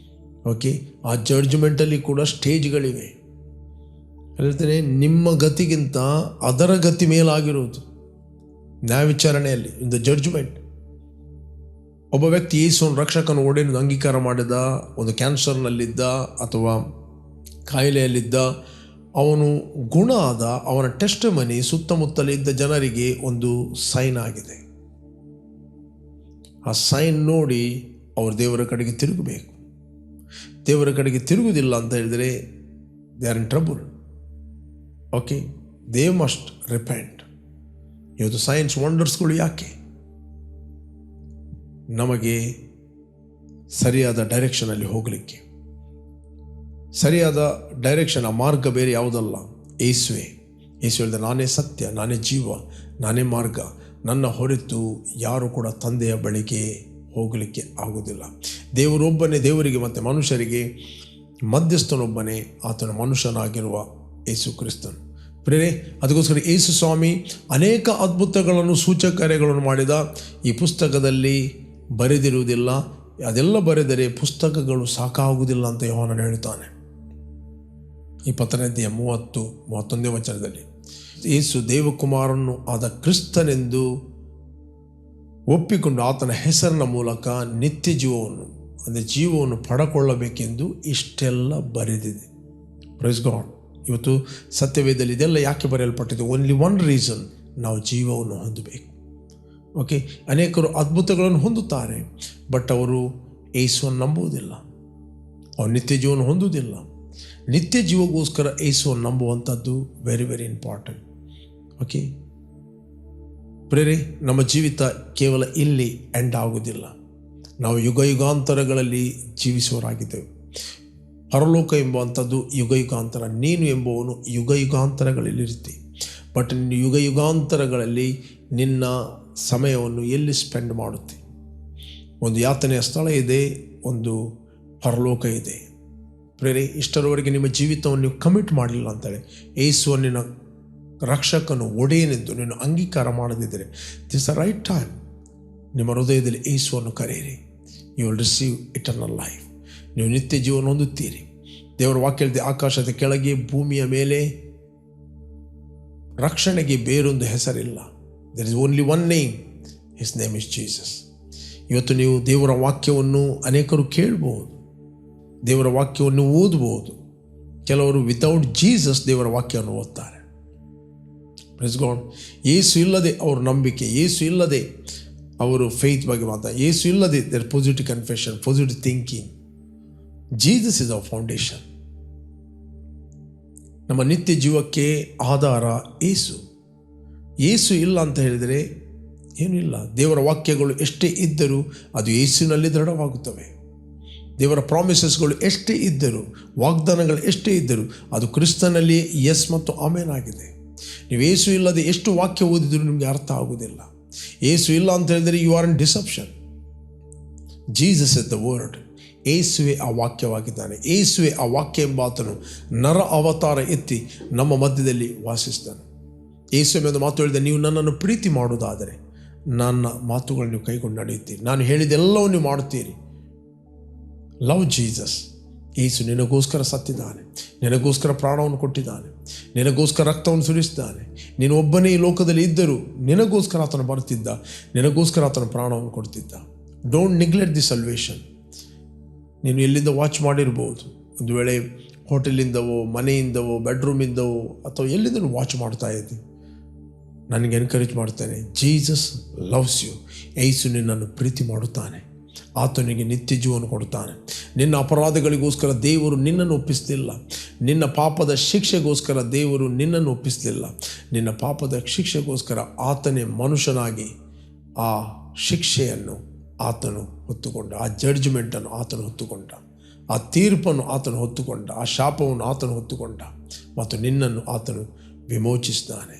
Speaker 1: ಓಕೆ, ಆ ಜಡ್ಜ್ಮೆಂಟಲ್ಲಿ ಕೂಡ ಸ್ಟೇಜ್ಗಳಿವೆ. ಹೇಳ್ತೇನೆ, ನಿಮ್ಮ ಗತಿಗಿಂತ ಅದರ ಗತಿ ಮೇಲಾಗಿರುವುದು ನ್ಯಾಯವಿಚಾರಣೆಯಲ್ಲಿ, ಇನ್ ದ ಜಡ್ಜ್ಮೆಂಟ್. ಒಬ್ಬ ವ್ಯಕ್ತಿ ಯೇಸುವನ್ನು ರಕ್ಷಕನ ಒಡೆಯನ್ನು ಅಂಗೀಕಾರ ಮಾಡಿದ, ಒಂದು ಕ್ಯಾನ್ಸರ್ನಲ್ಲಿದ್ದ ಅಥವಾ ಕಾಯಿಲೆಯಲ್ಲಿದ್ದ, ಅವನು ಗುಣ ಆದ, ಅವನ ಟೆಸ್ಟ್ ಮನಿ ಸುತ್ತಮುತ್ತಲಿದ್ದ ಜನರಿಗೆ ಒಂದು ಸೈನ್ ಆಗಿದೆ. ಆ ಸೈನ್ ನೋಡಿ ಅವರು ದೇವರ ಕಡೆಗೆ ತಿರುಗಬೇಕು. ದೇವರ ಕಡೆಗೆ ತಿರುಗುವುದಿಲ್ಲ ಅಂತ ಹೇಳಿದರೆ they are in trouble. Okay, they must repent. ಇವತ್ತು ಸೈನ್ಸ್ ವಂಡರ್ಸ್ಗಳು ಯಾಕೆ? ನಮಗೆ ಸರಿಯಾದ ಡೈರೆಕ್ಷನಲ್ಲಿ ಹೋಗಲಿಕ್ಕೆ. ಸರಿಯಾದ ಡೈರೆಕ್ಷನ್, ಆ ಮಾರ್ಗ ಬೇರೆ ಯಾವುದಲ್ಲ, ಯೇಸುವೆ. ಯೇಸು ಹೇಳಿದ, ನಾನೇ ಸತ್ಯ, ನಾನೇ ಜೀವ, ನಾನೇ ಮಾರ್ಗ, ನನ್ನ ಹೊರತು ಯಾರು ಕೂಡ ತಂದೆಯ ಬಳಿಗೆ ಹೋಗಲಿಕ್ಕೆ ಆಗುವುದಿಲ್ಲ. ದೇವರೊಬ್ಬನೇ ದೇವರಿಗೆ ಮತ್ತು ಮನುಷ್ಯರಿಗೆ ಮಧ್ಯಸ್ಥನೊಬ್ಬನೇ, ಆತನ ಮನುಷ್ಯನಾಗಿರುವ ಯೇಸು ಕ್ರಿಸ್ತನು. ಪ್ರೇರೆ, ಅದಕ್ಕೋಸ್ಕರ ಯೇಸು ಸ್ವಾಮಿ ಅನೇಕ ಅದ್ಭುತಗಳನ್ನು ಸೂಚಕ ಕಾರ್ಯಗಳನ್ನು ಮಾಡಿದ. ಈ ಪುಸ್ತಕದಲ್ಲಿ ಬರೆದಿರುವುದಿಲ್ಲ, ಅದೆಲ್ಲ ಬರೆದರೆ ಪುಸ್ತಕಗಳು ಸಾಕಾಗುವುದಿಲ್ಲ ಅಂತ ಯೋಹಾನನು ಹೇಳುತ್ತಾನೆ. 20:30-31 ವಚನದಲ್ಲಿ ಯೇಸು ದೇವಕುಮಾರನು ಆದ ಕ್ರಿಸ್ತನೆಂದು ಒಪ್ಪಿಕೊಂಡು ಆತನ ಹೆಸರಿನ ಮೂಲಕ ನಿತ್ಯ ಜೀವವನ್ನು, ಅಂದರೆ ಜೀವವನ್ನು ಪಡಕೊಳ್ಳಬೇಕೆಂದು ಇಷ್ಟೆಲ್ಲ ಬರೆದಿದೆ. Praise God. ಇವತ್ತು ಸತ್ಯವೇದದಲ್ಲಿ ಇದೆಲ್ಲ ಯಾಕೆ ಬರೆಯಲ್ಪಟ್ಟಿದೆ? ಓನ್ಲಿ ಒನ್ ರೀಸನ್, ನಾವು ಜೀವವನ್ನು ಹೊಂದಬೇಕು. ಓಕೆ, ಅನೇಕರು ಅದ್ಭುತಗಳನ್ನು ಹೊಂದುತ್ತಾರೆ, ಬಟ್ ಅವರು ಯೇಸುವನ್ನು ನಂಬುವುದಿಲ್ಲ, ಅವರು ನಿತ್ಯ ಜೀವನ ಹೊಂದುವುದಿಲ್ಲ. ನಿತ್ಯ ಜೀವಕ್ಕೋಸ್ಕರ ಯೇಸುವನ್ನು ನಂಬುವಂಥದ್ದು ವೆರಿ ವೆರಿ ಇಂಪಾರ್ಟೆಂಟ್. ಓಕೆ ಪ್ರೇರೆ, ನಮ್ಮ ಜೀವಿತ ಕೇವಲ ಇಲ್ಲಿ ಎಂಡ್ ಆಗುವುದಿಲ್ಲ. ನಾವು ಯುಗ ಯುಗಾಂತರಗಳಲ್ಲಿ ಜೀವಿಸುವವರಾಗಿದ್ದೇವೆ. ಪರಲೋಕ ಎಂಬುವಂಥದ್ದು ಯುಗ ಯುಗಾಂತರ. ನೀನು ಎಂಬುವನು ಯುಗ ಯುಗಾಂತರಗಳಲ್ಲಿರ್ತಿ. ಬಟ್ ಯುಗ ಯುಗಾಂತರಗಳಲ್ಲಿ ನಿನ್ನ ಸಮಯವನ್ನು ಎಲ್ಲಿ ಸ್ಪೆಂಡ್ ಮಾಡುತ್ತೆ? ಒಂದು ಯಾತನೆಯ ಸ್ಥಳ ಇದೆ, ಒಂದು ಪರಲೋಕ ಇದೆ. ಪ್ರೇರೆ, ಇಷ್ಟರವರೆಗೆ ನಿಮ್ಮ ಜೀವಿತವನ್ನು ನೀವು ಕಮಿಟ್ ಮಾಡಲಿಲ್ಲ ಅಂತೇಳಿ, ಯೇಸುವನ್ನು ನಿನ್ನ ರಕ್ಷಕನು ಒಡೆಯನೆಂದು ನೀನು ಅಂಗೀಕಾರ ಮಾಡದಿದ್ದರೆ, ದಿಸ್ ಅ ರೈಟ್ ಟೈಮ್. ನಿಮ್ಮ ಹೃದಯದಲ್ಲಿ ಯೇಸುವನ್ನು ಕರೆಯಿರಿ. You will receive eternal life. ನೀವು ನಿತ್ಯ ಜೀವನ ಹೊಂದುತ್ತೀರಿ. ದೇವರ ವಾಕ್ಯ ಹೇಳಿದೆ, ಆಕಾಶದ ಕೆಳಗೆ ಭೂಮಿಯ ಮೇಲೆ ರಕ್ಷಣೆಗೆ ಬೇರೊಂದು ಹೆಸರಿಲ್ಲ. There is only one name, his name is Jesus. ಇವತ್ತು ನೀವು ದೇವರ ವಾಕ್ಯವನ್ನು ಅನೇಕರು ಕೇಳ್ಬೋದು, ದೇವರ ವಾಕ್ಯವನ್ನು ಓದ್ಬೋದು. ಕೆಲವರು ವಿತೌಟ್ ಜೀಸಸ್ ದೇವರ ವಾಕ್ಯವನ್ನು ಓದ್ತಾರೆ. Praise God. ಯೇಸು ಇಲ್ಲದೆ ಅವ್ರ ನಂಬಿಕೆ, ಯೇಸು ಇಲ್ಲದೆ ಅವರು ಫೇತ್ ಬಗ್ಗೆ ಯೇಸು ಇಲ್ಲದೆ there positive confession, positive thinking. Jesus is our foundation. ನಮ್ಮ ನಿತ್ಯ ಜೀವಕ್ಕೆ ಆಧಾರ ಯೇಸು. ಯೇಸು ಇಲ್ಲ ಅಂತ ಹೇಳಿದರೆ ಏನಿಲ್ಲ. ದೇವರ ವಾಕ್ಯಗಳು ಎಷ್ಟೇ ಇದ್ದರೂ ಅದು ಯೇಸುವಿನಲ್ಲಿ ದೃಢವಾಗುತ್ತವೆ. ದೇವರ ಪ್ರಾಮಿಸಸ್ಗಳು ಎಷ್ಟೇ ಇದ್ದರೂ, ವಾಗ್ದಾನಗಳು ಎಷ್ಟೇ ಇದ್ದರೂ ಅದು ಕ್ರಿಸ್ತನಲ್ಲಿ ಎಸ್ ಮತ್ತು ಆಮೇನ್ ಆಗಿದೆ. ನೀವು ಯೇಸು ಇಲ್ಲದೆ ಎಷ್ಟು ವಾಕ್ಯ ಓದಿದರೂ ನಿಮಗೆ ಅರ್ಥ ಆಗುವುದಿಲ್ಲ. ಯೇಸು ಇಲ್ಲ ಅಂತ ಹೇಳಿದರೆ you are in deception. Jesus is the word. ಯೇಸುವೆ ಆ ವಾಕ್ಯವಾಗಿದ್ದಾನೆ. ಯೇಸುವೆ ಆ ವಾಕ್ಯ ಎಂಬ ಆತನು ನರ ಅವತಾರ ಎತ್ತಿ ನಮ್ಮ ಮಧ್ಯದಲ್ಲಿ ವಾಸಿಸ್ತಾನೆ. ಯೇಸು ಎಂದು ಮಾತು ಹೇಳಿದೆ, ನೀವು ನನ್ನನ್ನು ಪ್ರೀತಿ ಮಾಡುವುದಾದರೆ ನನ್ನ ಮಾತುಗಳನ್ನು ನೀವು ಕೈಗೊಂಡು ನಡೆಯುತ್ತೀರಿ, ನಾನು ಹೇಳಿದೆಲ್ಲವೂ ನೀವು ಮಾಡುತ್ತೀರಿ. Love Jesus. ಯೇಸು ನಿನಗೋಸ್ಕರ ಸತ್ತಿದ್ದಾನೆ, ನಿನಗೋಸ್ಕರ ಪ್ರಾಣವನ್ನು ಕೊಟ್ಟಿದ್ದಾನೆ, ನಿನಗೋಸ್ಕರ ರಕ್ತವನ್ನು ಸುರಿಸಿದ್ದಾನೆ. ನೀನು ಒಬ್ಬನೇ ಈ ಲೋಕದಲ್ಲಿ ಇದ್ದರೂ ನಿನಗೋಸ್ಕರ ಆತನು ಬರುತ್ತಿದ್ದ, ನಿನಗೋಸ್ಕರ ಆತನ ಪ್ರಾಣವನ್ನು ಕೊಡ್ತಿದ್ದ. Don't neglect the salvation. ನೀನು ಎಲ್ಲಿಂದ ವಾಚ್ ಮಾಡಿರ್ಬೋದು, ಒಂದು ವೇಳೆ ಹೋಟೆಲಿಂದವೋ, ಮನೆಯಿಂದವೋ, ಬೆಡ್ರೂಮಿಂದವೋ ಅಥವಾ ಎಲ್ಲಿಂದಲೂ ವಾಚ್ ಮಾಡ್ತಾ ಇದ್ದಿ. ನನಗೆ ಎನ್ಕರೇಜ್ ಮಾಡ್ತೇನೆ, ಜೀಸಸ್ ಲವ್ಸ್ ಯು. ಯೇಸು ನಿನ್ನನ್ನು ಪ್ರೀತಿ ಮಾಡುತ್ತಾನೆ. ಆತನಿಗೆ ನಿತ್ಯ ಜೀವವನ್ನು ಕೊಡುತ್ತಾನೆ. ನಿನ್ನ ಅಪರಾಧಗಳಿಗೋಸ್ಕರ ದೇವರು ನಿನ್ನನ್ನು ಒಪ್ಪಿಸಲಿಲ್ಲ. ನಿನ್ನ ಪಾಪದ ಶಿಕ್ಷೆಗೋಸ್ಕರ ದೇವರು ನಿನ್ನನ್ನು ಒಪ್ಪಿಸಲಿಲ್ಲ. ನಿನ್ನ ಪಾಪದ ಶಿಕ್ಷೆಗೋಸ್ಕರ ಆತನೇ ಮನುಷ್ಯನಾಗಿ ಆ ಶಿಕ್ಷೆಯನ್ನು ಆತನು ಹೊತ್ತುಕೊಂಡ, ಆ ಜಡ್ಜ್ಮೆಂಟನ್ನು ಆತನು ಹೊತ್ತುಕೊಂಡ, ಆ ತೀರ್ಪನ್ನು ಆತನು ಹೊತ್ತುಕೊಂಡ, ಆ ಶಾಪವನ್ನು ಆತನು ಹೊತ್ತುಕೊಂಡ ಮತ್ತು ನಿನ್ನನ್ನು ಆತನು ವಿಮೋಚಿಸಿದ್ದಾನೆ.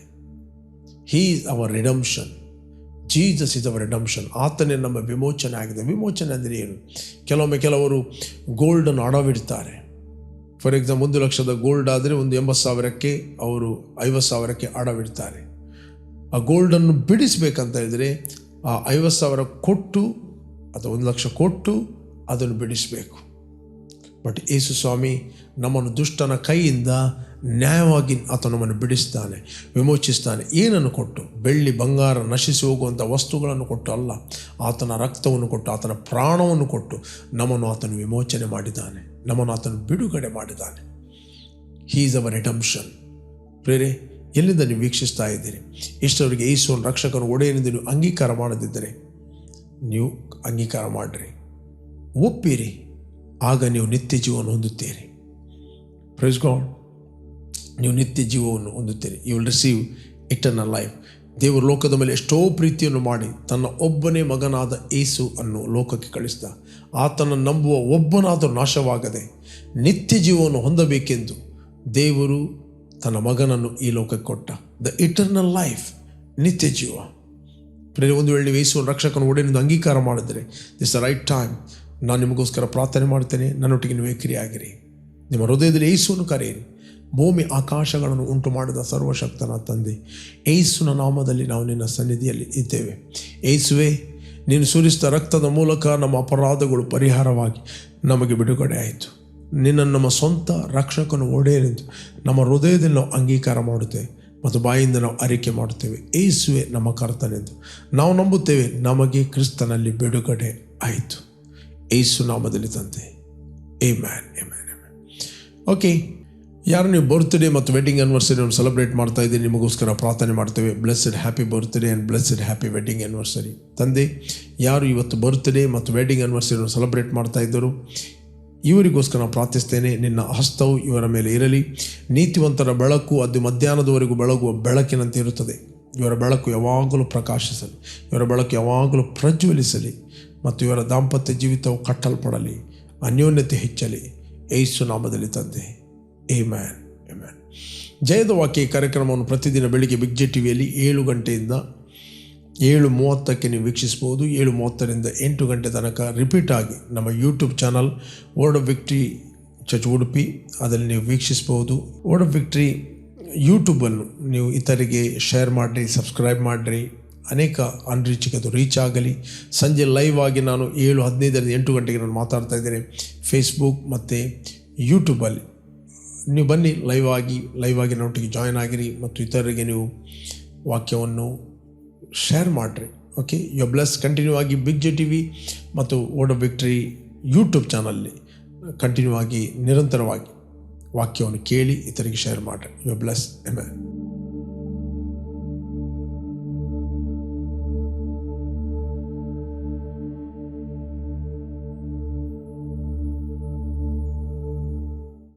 Speaker 1: He is our redemption. Jesus is our redemption. ಆತನೇ ನಮ್ಮ ವಿಮೋಚನೆ ಆಗಿದೆ. ವಿಮೋಚನೆ ಅಂದರೆ ಏನು? ಕೆಲವೊಮ್ಮೆ ಕೆಲವರು ಗೋಲ್ಡನ್ನು ಅಡವಿಡ್ತಾರೆ. ಫಾರ್ ಎಕ್ಸಾಂಪಲ್ 1 ಲಕ್ಷದ ಗೋಲ್ಡ್ ಆದರೆ ಒಂದು 80,000ಕ್ಕೆ ಅವರು 50,000ಕ್ಕೆ ಅಡವಿಡ್ತಾರೆ. ಆ ಗೋಲ್ಡನ್ನು ಬಿಡಿಸಬೇಕಂತ ಹೇಳಿದರೆ ಆ 50,000 ಕೊಟ್ಟು ಅಥವಾ 1 ಲಕ್ಷ ಕೊಟ್ಟು ಅದನ್ನು ಬಿಡಿಸಬೇಕು. ಬಟ್ ಯೇಸು ಸ್ವಾಮಿ ನಮ್ಮನ್ನು ದುಷ್ಟನ ಕೈಯಿಂದ ನ್ಯಾಯವಾಗಿ ಆತ ನಮ್ಮನ್ನು ಬಿಡಿಸ್ತಾನೆ, ವಿಮೋಚಿಸ್ತಾನೆ. ಏನನ್ನು ಕೊಟ್ಟು? ಬೆಳ್ಳಿ ಬಂಗಾರ ನಶಿಸಿ ಹೋಗುವಂಥ ವಸ್ತುಗಳನ್ನು ಕೊಟ್ಟು ಅಲ್ಲ, ಆತನ ರಕ್ತವನ್ನು ಕೊಟ್ಟು, ಆತನ ಪ್ರಾಣವನ್ನು ಕೊಟ್ಟು ನಮ್ಮನ್ನು ಆತನು ವಿಮೋಚನೆ ಮಾಡಿದ್ದಾನೆ, ನಮ್ಮನ್ನು ಆತನು ಬಿಡುಗಡೆ ಮಾಡಿದ್ದಾನೆ. ಹೀ ಈಸ್ ಅವರ್ ರಿಡಂಪ್ಷನ್. ಪ್ರೇರೆ, ಎಲ್ಲಿಂದ ನೀವು ವೀಕ್ಷಿಸ್ತಾ ಇದ್ದೀರಿ? ಇಷ್ಟವರಿಗೆ ಯೇಸುವನ್ನು ರಕ್ಷಕನು ಒಡೆಯನೆಂದು ನೀವು ಅಂಗೀಕಾರ ಮಾಡದಿದ್ದರೆ ನೀವು ಅಂಗೀಕಾರ ಮಾಡಿರಿ, ಒಪ್ಪಿರಿ, ಆಗ ನೀವು ನಿತ್ಯ ಜೀವವನ್ನು ಹೊಂದುತ್ತೀರಿ. Praise God. ನೀವು ನಿತ್ಯ ಜೀವವನ್ನು ಹೊಂದುತ್ತೀರಿ. You will receive eternal life. ದೇವರು ಲೋಕದ ಮೇಲೆ ಎಷ್ಟೋ ಪ್ರೀತಿಯನ್ನು ಮಾಡಿ ತನ್ನ ಒಬ್ಬನೇ ಮಗನಾದ ಯೇಸು ಅನ್ನು ಲೋಕಕ್ಕೆ ಕಳಿಸಿದ. ಆತನ ನಂಬುವ ಒಬ್ಬನಾದರೂ ನಾಶವಾಗದೆ ನಿತ್ಯ ಜೀವವನ್ನು ಹೊಂದಬೇಕೆಂದು ದೇವರು ತನ್ನ ಮಗನನ್ನು ಈ ಲೋಕಕ್ಕೆ ಕೊಟ್ಟ. ದ ಇಟರ್ನಲ್ ಲೈಫ್, ನಿತ್ಯ ಜೀವ. ಒಂದು ವೇಳೆ ನೀವು ಯೇಸುವನ್ನು ರಕ್ಷಕನ ಒಡೆಯನೆಂದು ಅಂಗೀಕಾರ ಮಾಡಿದರೆ ದಿಸ್ ದ ರೈಟ್ ಟೈಮ್. ನಾನು ನಿಮಗೋಸ್ಕರ ಪ್ರಾರ್ಥನೆ ಮಾಡ್ತೇನೆ, ನನ್ನೊಟ್ಟಿಗೆ ನೀವು ಏಕರಿಯಾಗಿರಿ. ನಿಮ್ಮ ಹೃದಯದಲ್ಲಿ ಯೇಸುವನ್ನು ಕರೆಯಿರಿ. ಭೂಮಿ ಆಕಾಶಗಳನ್ನು ಉಂಟು ಮಾಡಿದ ಸರ್ವಶಕ್ತನ ತಂದೆ, ಯೇಸುವಿನ ನಾಮದಲ್ಲಿ ನಾವು ನಿನ್ನ ಸನ್ನಿಧಿಯಲ್ಲಿ ಇದ್ದೇವೆ. ಯೇಸುವೆ, ನೀನು ಸುರಿಸಿದ ರಕ್ತದ ಮೂಲಕ ನಮ್ಮ ಅಪರಾಧಗಳು ಪರಿಹಾರವಾಗಿ ನಮಗೆ ಬಿಡುಗಡೆ ಆಯಿತು. ನಿನ್ನನ್ನು ನಮ್ಮ ಸ್ವಂತ ರಕ್ಷಕನು ಒಡೆಯನೆಂದು ನಮ್ಮ ಹೃದಯದಲ್ಲಿ ನಾವು ಅಂಗೀಕಾರ ಮಾಡುತ್ತೇವೆ ಮತ್ತು ಬಾಯಿಂದ ನಾವು ಅರಿಕೆ ಮಾಡುತ್ತೇವೆ. ಯೇಸುವೆ ನಮ್ಮ ಕರ್ತನೆಂದು ನಾವು ನಂಬುತ್ತೇವೆ. ನಮಗೆ ಕ್ರಿಸ್ತನಲ್ಲಿ ಬಿಡುಗಡೆ ಆಯಿತು. ಯೇಸು ನಾಮದಲ್ಲಿ ತಂದೆ. Amen, amen, amen. ಓಕೆ, ಯಾರು ನೀವು ಬರ್ತ್ಡೇ ಮತ್ತು ವೆಡ್ಡಿಂಗ್ ಆ್ಯನಿವರ್ಸರಿಯನ್ನು ಸೆಲೆಬ್ರೇಟ್ ಮಾಡ್ತಾ ಇದ್ದೀರಿ, ನಿಮಗೋಸ್ಕರ ಪ್ರಾರ್ಥನೆ ಮಾಡ್ತೇವೆ. Blessed happy birthday and blessed happy wedding anniversary. ತಂದೆ, ಯಾರು ಇವತ್ತು ಬರ್ತ್ಡೇ ಮತ್ತು ವೆಡ್ಡಿಂಗ್ ಆ್ಯನಿವರ್ಸರಿಯನ್ನು ಸೆಲೆಬ್ರೇಟ್ ಮಾಡ್ತಾ ಇದ್ದರು, ಇವರಿಗೋಸ್ಕರ ನಾನು ಪ್ರಾರ್ಥಿಸ್ತೇನೆ. ನಿನ್ನ ಹಸ್ತವು ಇವರ ಮೇಲೆ ಇರಲಿ. ನೀತಿವಂತರ ಬೆಳಕು ಅದು ಮಧ್ಯಾಹ್ನದವರೆಗೂ ಬೆಳಗುವ ಬೆಳಕಿನಂತೆ ಇರುತ್ತದೆ. ಇವರ ಬೆಳಕು ಯಾವಾಗಲೂ ಪ್ರಕಾಶಿಸಲಿ, ಇವರ ಬೆಳಕು ಯಾವಾಗಲೂ ಪ್ರಜ್ವಲಿಸಲಿ ಮತ್ತು ಇವರ ದಾಂಪತ್ಯ ಜೀವಿತವು ಕಟ್ಟಲ್ಪಡಲಿ, ಅನ್ಯೋನ್ಯತೆ ಹೆಚ್ಚಲಿ. ಯೇಸು ನಾಮದಲ್ಲಿ ತಂದೆ. Amen, amen. ಜಯದ ವಾಕ್ಯ ಈ ಕಾರ್ಯಕ್ರಮವನ್ನು ಪ್ರತಿದಿನ ಬೆಳಿಗ್ಗೆ ಬಿಗ್ ಜೆ ಟಿವಿಯಲ್ಲಿ 7 ಗಂಟೆಯಿಂದ 7:30ಕ್ಕೆ ನೀವು ವೀಕ್ಷಿಸ್ಬೋದು. 7:30ರಿಂದ 8 ಗಂಟೆ ತನಕ ರಿಪೀಟ್ ಆಗಿ ನಮ್ಮ YouTube channel word of victory church Udupi ಅದರಲ್ಲಿ ನೀವು ವೀಕ್ಷಿಸ್ಬೋದು. ವರ್ಡ್ ಆಫ್ ವಿಕ್ಟ್ರಿ ಯೂಟ್ಯೂಬನ್ನು ನೀವು ಇತರಿಗೆ ಶೇರ್ ಮಾಡಿರಿ, ಸಬ್ಸ್ಕ್ರೈಬ್ ಮಾಡಿರಿ. ಅನೇಕ ಅನ್ರೀಚಿಗೆ ಅದು ರೀಚ್ ಆಗಲಿ. ಸಂಜೆ ಲೈವ್ ಆಗಿ ನಾನು 7:15ರಿಂದ 8 ಗಂಟೆಗೆ ನಾನು ಮಾತಾಡ್ತಾ ಇದ್ದೇನೆ ಫೇಸ್ಬುಕ್ ಮತ್ತು ಯೂಟ್ಯೂಬಲ್ಲಿ. ನೀವು ಬನ್ನಿ, ಲೈವ್ ಆಗಿ ನನ್ನೊಟ್ಟಿಗೆ ಜಾಯ್ನ್ ಆಗಿರಿ ಮತ್ತು ಇತರರಿಗೆ ನೀವು ವಾಕ್ಯವನ್ನು ಶೇರ್ ಮಾಡಿರಿ. Okay, you are bless. Continue ಆಗಿ ಬಿಗ್ ಜೆ ಟಿವಿ ಮತ್ತು ವರ್ಡ್ ಆಫ್ ವಿಕ್ಟ್ರಿ ಯೂಟ್ಯೂಬ್ ಚಾನಲ್ಲಿ ಕಂಟಿನ್ಯೂ ಆಗಿ ನಿರಂತರವಾಗಿ ವಾಕ್ಯವನ್ನು ಕೇಳಿ ಇತರಿಗೆ ಶೇರ್ ಮಾಡಿರಿ. You are bless. ಆಮೆನ್.